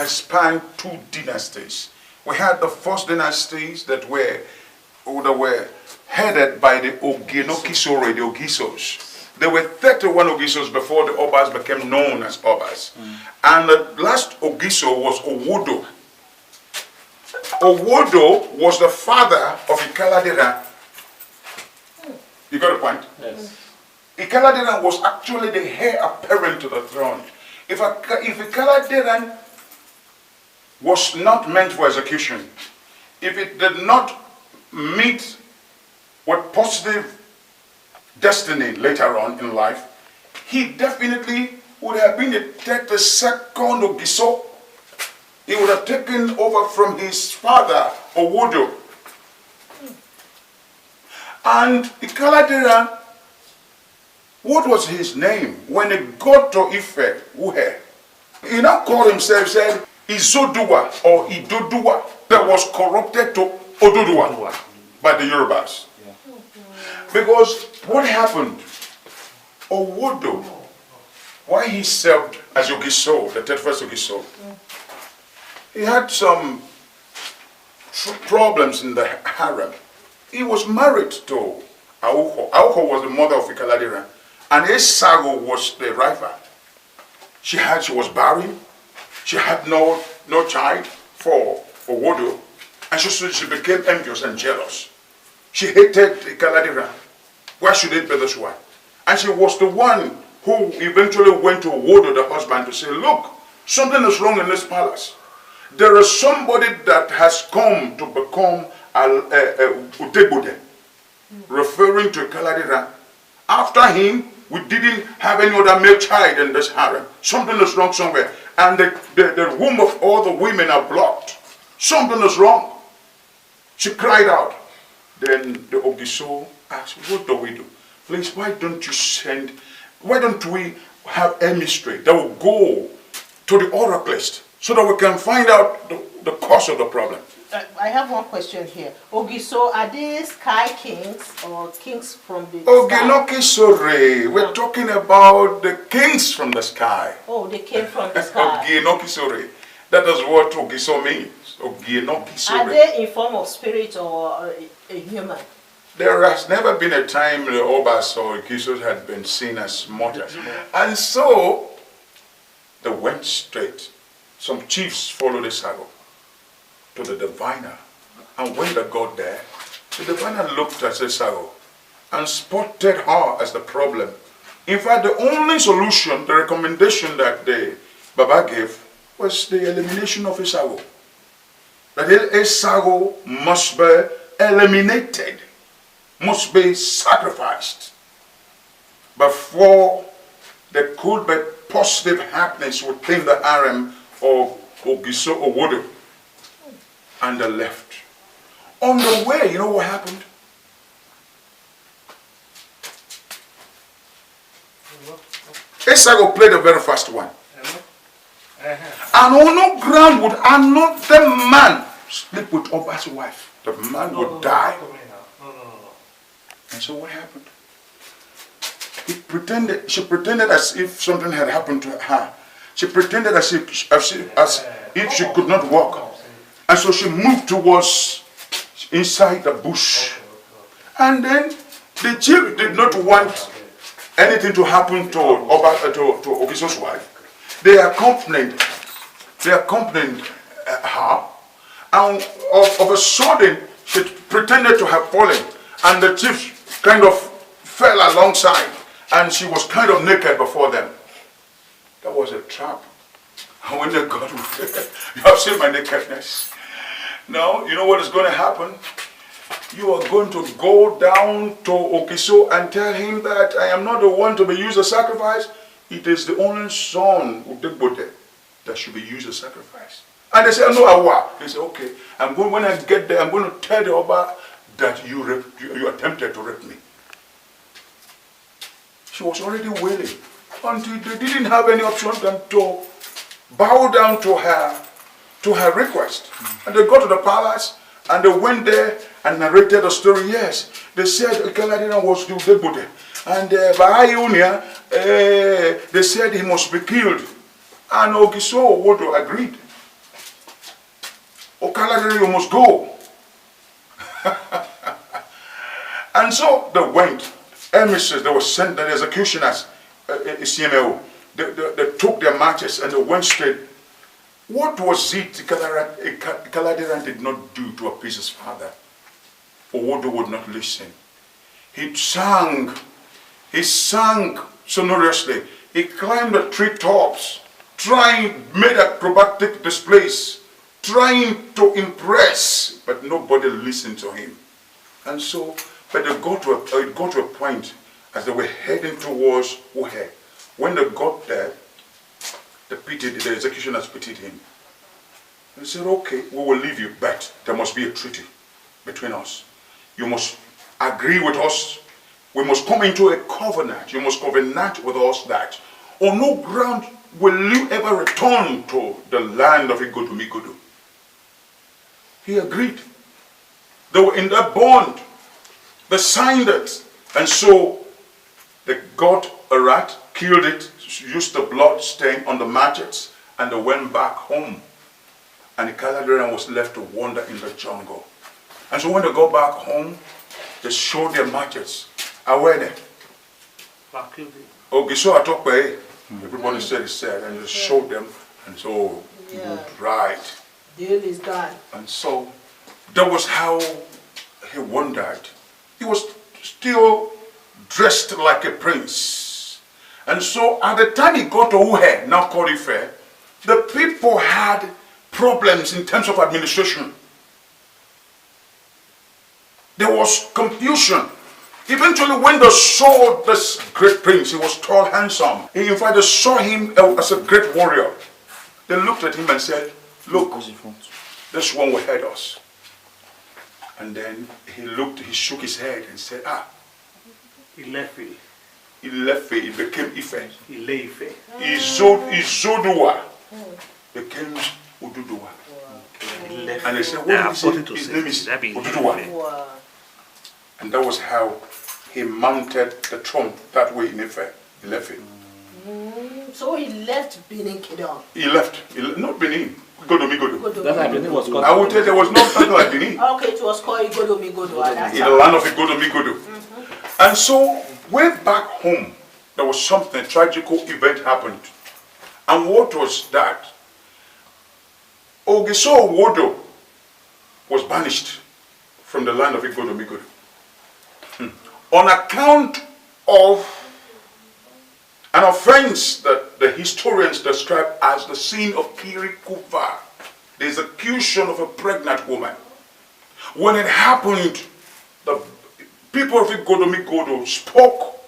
has spanned 2 dynasties. We had the first dynasties that were headed by the Ogiso, the Ogisos. There were 31 Ogisos before the Obas became known as Obas. And the last Ogiso was Owodo. Owodo was the father of Ikaladera. You got the point? Yes. Ikaladera was actually the heir apparent to the throne. If Ikaladera was not meant for execution, if it did not meet with positive destiny later on in life, he definitely would have been the 32nd Ogiso. He would have taken over from his father, Owodo. And Ikaladera, what was his name? When he got to Ife, he now called himself, said, Izoduwa or Idoduwa, that was corrupted to Oduduwa by the Yorubas. Yeah. Because what happened? Owodo, why he served as Ogiso, the 31st Ogiso, he had some problems in the harem. He was married to Auko. Auko was the mother of Ikaladera, and Esago was the rival. She was barren. She had no child for Owodo, and she became envious and jealous. She hated Ikaladera. Why should it be this way? And she was the one who eventually went to Owodo, the husband, to say, look, something is wrong in this palace. There is somebody that has come to become Udebude, referring to Ikaladera. After him, we didn't have any other male child in this harem. Something is wrong somewhere. And the womb of all the women are blocked. Something is wrong. She cried out. Then the Ogiso asked, what do we do? Please, why don't we have a mystery that will go to the oraculist so that we can find out the cause of the problem? I have one question here. Ogiso, are they sky kings or kings from the sky? Sore. We're talking about the kings from the sky. Oh, they came from the sky. Sore. That is what Ogiso means. Sore. Are they in form of spirit or a human? There has never been a time the Obas or Ogisos had been seen as mortals. And so, they went straight. Some chiefs followed the saddle to the diviner, and when they got there, the diviner looked at Esago and spotted her as the problem. In fact, the only solution, the recommendation that the Baba gave, was the elimination of Esago. That Esago must be eliminated, must be sacrificed before there could be positive happenings within the harem of Ogiso Owodo. And they left. On the way, you know what happened? Esago played a very fast one. And on no ground would another man sleep with Oba's wife. The man would die. And so what happened? She pretended as if something had happened to her. She pretended as if she could not walk. And so she moved towards inside the bush. And then the chief did not want anything to happen to Ogiso's wife. They accompanied her. And of a sudden, she pretended to have fallen. And the chief kind of fell alongside. And she was kind of naked before them. That was a trap. And when they got you have seen my nakedness. Now, you know what is going to happen? You are going to go down to Ogiso and tell him that I am not the one to be used as sacrifice. It is the only son of the Buddha that should be used as sacrifice. And they say, no, Awa. They say, okay, when I get there, I'm going to tell the Oba that you attempted to rape me. She was already wailing until they didn't have any option than to bow down to her request. And they got to the palace and they went there and narrated the story. Yes, they said Ikaladera was the Buddha. And by Ionia, they said he must be killed. And Ogiso Owodo agreed. Kaladiri, you must go. And so they went. Emissaries, they were sent, the executioners, CMO. They took their matches and they went straight. What was it Kaladiran did not do to appease his father? Owodo would not listen. He sang sonorously. He climbed the treetops, made acrobatic displays, trying to impress, but nobody listened to him. And so, but it got to a point as they were heading towards Uhe. When they got there, the executioners pitied him. They said, okay, we will leave you, but there must be a treaty between us. You must agree with us. We must come into a covenant. You must covenant with us that on no ground will you ever return to the land of Igodo. He agreed. They were in that bond. They signed it. And so they got a rat, killed it, used the blood stain on the matches, and they went back home. And the Kaladiran was left to wander in the jungle. And so when they got back home, they showed their matches. Awene. Ogiso atokwe. Everybody said it's said, and they showed them, and so he moved right. Deal is done. And so that was how he wandered. He was still dressed like a prince. And so at the time he got to Uhe, now called Ife, the people had problems in terms of administration. There was confusion. Eventually, when they saw this great prince, he was tall, handsome. In fact, they saw him as a great warrior. They looked at him and said, look, this one will head us. And then he shook his head and said, Ile-Ife. Ile-Ife, it became Ife. Ile-Ife. Izoduwa became Oduduwa. And they said, what did he say? His name is Oduduwa. And that was how he mounted the throne that way in Ile-Ife. So he left Benin Kingdom. He left, not Benin, Godo. That's why Benin was called. I would tell you there was no title like Benin. Okay, it was called Igodo at that In time. the land of Igodo. And so, way back home, there was something, tragical event happened. And what was that? Ogiso Wodo was banished from the land of Igodo. On account of an offense that the historians describe as the sin of Kirikuva, the execution of a pregnant woman. When it happened, the people of Igodo spoke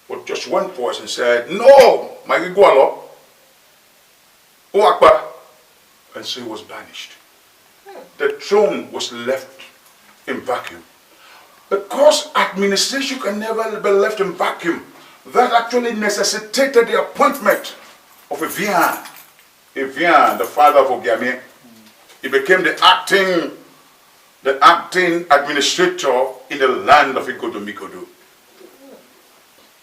with just one voice and said, no, Magigualo, Uakba. And so he was banished. The throne was left in vacuum. Because administration can never be left in vacuum, that actually necessitated the appointment of Evian, the father of Ogiame. He became the acting administrator in the land of Igodo.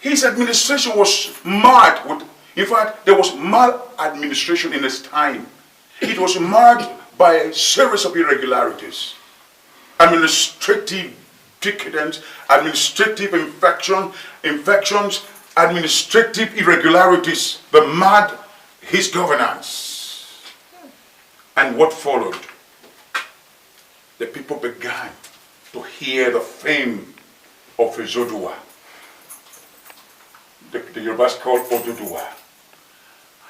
His administration was marred with, in fact, there was maladministration in his time. It was marred by a series of irregularities, administrative decadence, administrative infections, administrative irregularities that marred his governance. And what followed? The people began to hear the fame of Oduduwa. The Yorubas called Oduduwa.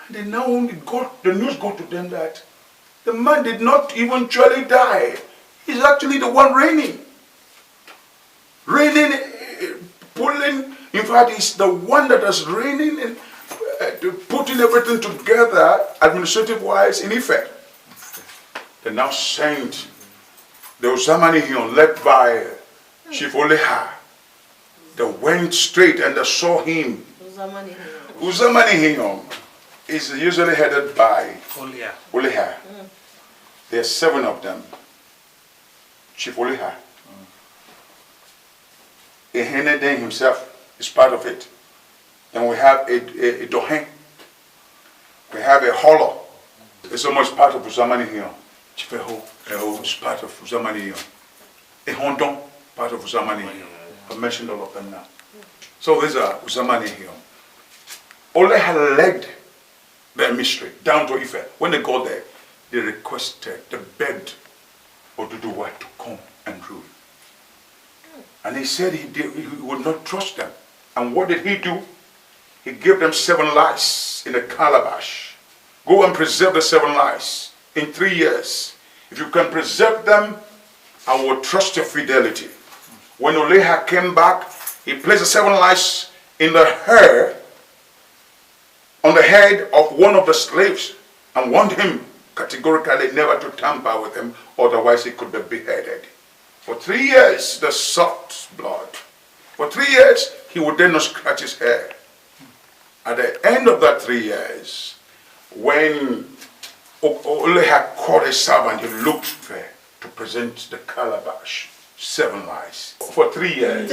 And then now the news got to them that the man did not eventually die. He's actually the one reigning. Pulling, in fact, he's the one that is reigning and putting everything together administrative-wise in Ife. They now sent the Uzamanihion led by Chief Oleha. They went straight and they saw him. Uzamanihion is usually headed by Oleha. There are 7 of them. Chief Oleha. Eheneden himself is part of it. Then we have a Dohen. We have a Holo. It's almost part of Uzamanihion. Chifeho, is part of Uzamani. Ehondon, part of Uzamani. I mentioned all of them now. So these are Uzamani here. Ole had led their mystery down to Ife. When they got there, they requested, they begged Oduduwa to come and rule. And he said he would not trust them. And what did he do? He gave them 7 lice in a calabash. Go and preserve the 7 lice in 3 years. If you can preserve them, I will trust your fidelity. When Oleha came back, he placed the 7 lice in the hair, on the head of one of the slaves, and warned him categorically never to tamper with him, otherwise he could be beheaded. For 3 years, the sucked blood. For 3 years, he would then not scratch his hair. At the end of that 3 years, when Ole had called a servant, he looked there to present the calabash, 7 lice. For 3 years.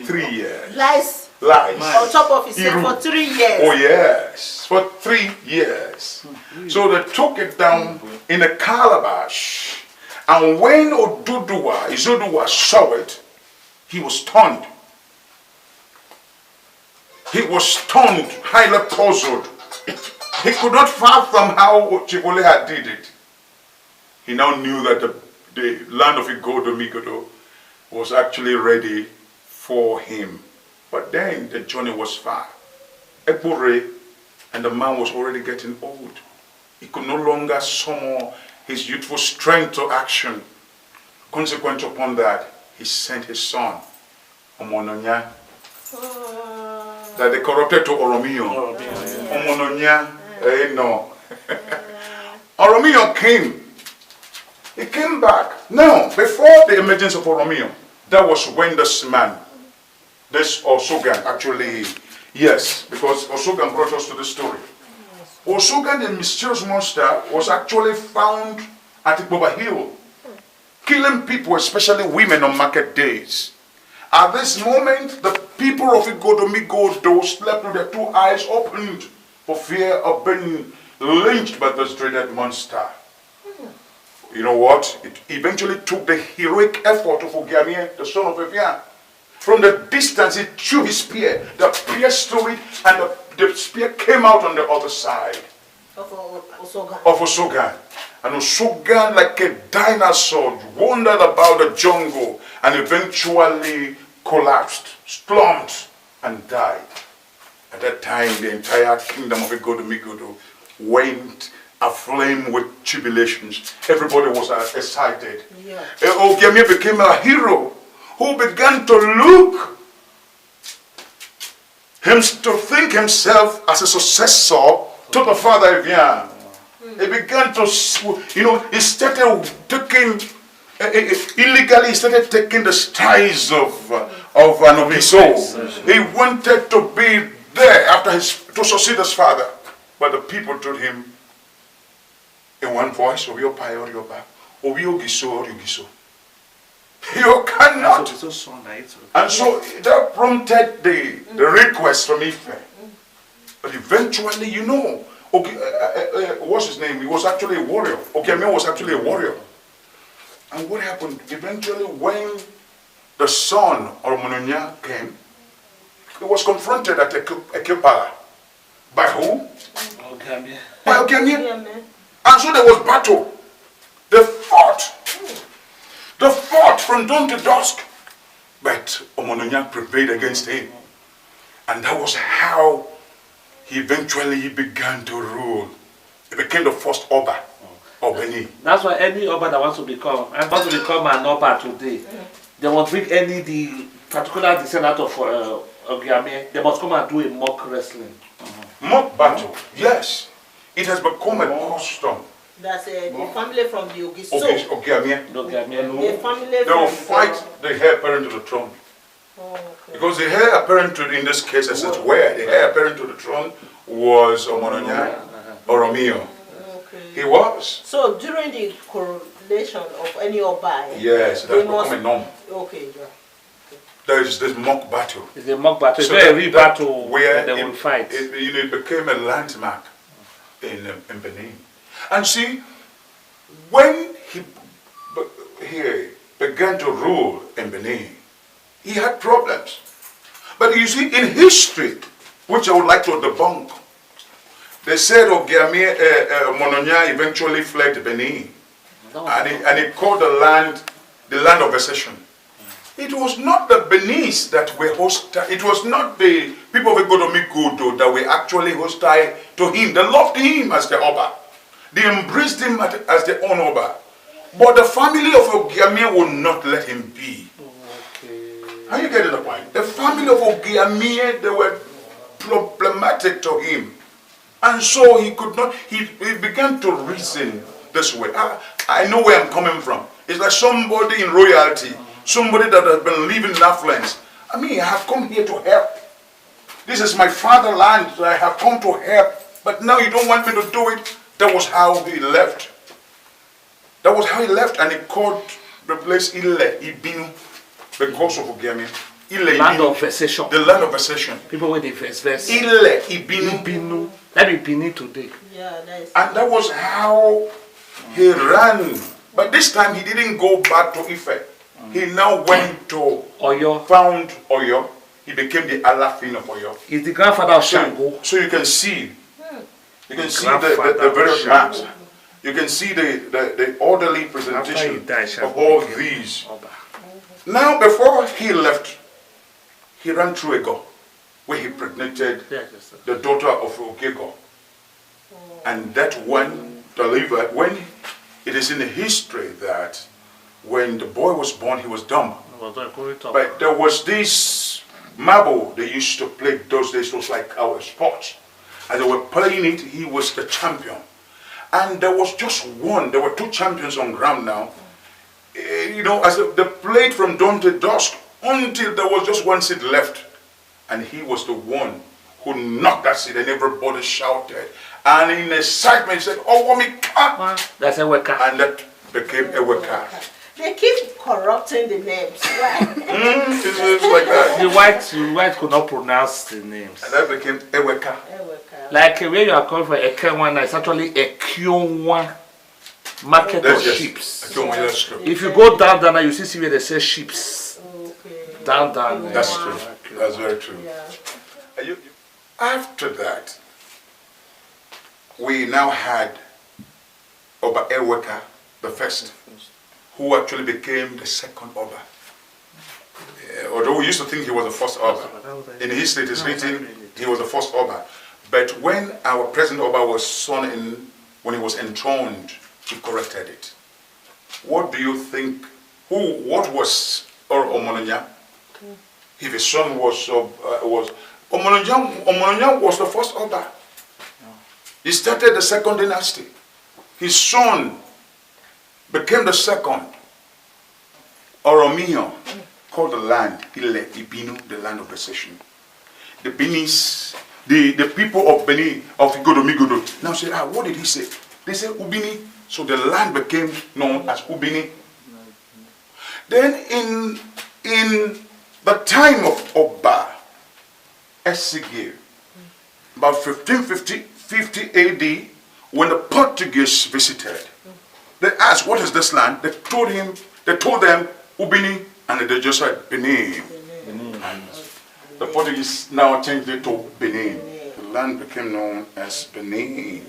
3 years. Lice. Lice. On top of his head for 3 years. Oh yes, for 3 years. So they took it down in a calabash. And when Oduduwa saw it, he was stunned. He was stunned, highly puzzled. He could not fathom how Chiboleha did it. He now knew that the land of Igodo was actually ready for him. But then the journey was far. Ekpore, and the man was already getting old. He could no longer summon his youthful strength to action. Consequent upon that, he sent his son, Omononya, that they corrupted to Oromio. Omononya, no. Oromio came. He came back. Now, before the emergence of Oromio, that was when this man, this Osogan actually, yes, because Osogan brought us to the story. Osogan, the mysterious monster, was actually found at Ikboba Hill, killing people, especially women on market days. At this moment, the people of Igodo slept with their 2 eyes opened for fear of being lynched by this dreaded monster. You know what? It eventually took the heroic effort of Ogiamie, the son of Evian. From the distance, he threw his spear. The spear stood, and the spear came out on the other side of Osogan. And Osogan, like a dinosaur, wandered about the jungle and eventually collapsed, slumped, and died. At that time, the entire kingdom of Igodo went aflame with tribulations. Everybody was excited. Yeah. Ogiamie became a hero who began to look to think himself as a successor to the father Evian. He began to, he started taking, illegally he started taking the styles of an Ogiso. He wanted to be there to succeed his father. But the people told him in one voice, Obiopa or Yoba, Ogiso or Ogiso. You cannot. And so that prompted the request from Ife. But eventually, what's his name? He was actually a warrior. Ogiamie was actually a warrior. And what happened? Eventually, when the son of Omononya came, he was confronted at Ekepala. By who? Ogiamie. By Ogiamie. And so there was battle. They fought. They fought from dawn to dusk. But Omononya prevailed against him. And that was how he eventually began to rule. He became the first Oba of Benin. That's why any Oba that wants to become an Oba today, they must bring the particular descendant of Ogiamie, they must come and do a mock wrestling. Mock battle, yes. It has become a custom. That's the family from the Ogiso. Ogiamie. The family They will fight the heir apparent to the throne. Oh, okay. Because the heir apparent to, in this case, as it's where the heir apparent to the throne was Omononya, Oromio. Okay. He was. So during the correlation of any Oba, yes, that become a norm. Okay, yeah. There is this mock battle. It's a mock battle. So it's not a real battle where they will fight. It became a landmark in Benin. And see, when he began to rule in Benin. He had problems. But you see, in history, which I would like to debunk, they said Ogiame Mononya eventually fled Benin. And he called the land of accession. It was not the Beninese that were hostile. It was not the people of Igodomikodo that were actually hostile to him. They loved him as the Oba. They embraced him as their own Oba. But the family of Ogiame would not let him be. Are you getting the point? The family of Ogiame, they were problematic to him. And so he could not, he began to reason this way. I know where I'm coming from. It's like somebody in royalty, somebody that has been living in affluence. I mean, I have come here to help. This is my fatherland, so I have come to help. But now you don't want me to do it. That was how he left. That was how he left, and he called the place Ile-Ife because of Ogiame. Land of vexation. The land of vexation. People with the verse. Ile-Ife. Let me Benin today. Yeah, that is. And that was how he ran. But this time he didn't go back to Ife. He now went to Oyo. Found Oyo. He became the Alafin of Oyo. He's the grandfather of Shango. So you can see. You can see the various maps. You can see the orderly presentation of all these. Now, before he left, he ran through Ego, where he impregnated the daughter of Ogego. And that one delivered, when it is in the history that when the boy was born, he was dumb. But there was this marble they used to play those days. It was like our sports. As they were playing it, he was the champion. And there was just one. There were two champions on ground now. You know, as they played from dawn to dusk until there was just one seat left. And he was the one who knocked that seat, and everybody shouted. And in excitement, he said, "Oh, Wamika!" That's a weka. And that became a weka. They keep corrupting the names. It's like that. The white could not pronounce the names. And that became a weka. Like where you are coming from, Ekenwana is actually a Kyonwa market of sheep. If you go down there, you see where they say sheep. Down. That's true. That's very true. Yeah. After that, we now had Oba Eweka the first, who actually became the second Oba. Although we used to think he was the first Oba. In history it is written he was the first Oba. But when our present Oba was sworn in, when he was enthroned, he corrected it. What do you think? What was Omononya? If his son was Omononya was the first Oba. He started the second dynasty. His son became the second. Oromio called the land Ile-Ife, the land of recession. The Benis, the people of Benin, of Igodomigodo, now say, what did he say? They said Ubini. So the land became known as Ubini. Then in the time of Oba Essigir, about 1550 AD, when the Portuguese visited, they asked, "What is this land?" They told them Ubini, and they just said Benin. And the Portuguese now changed it to Benin. The land became known as Benin.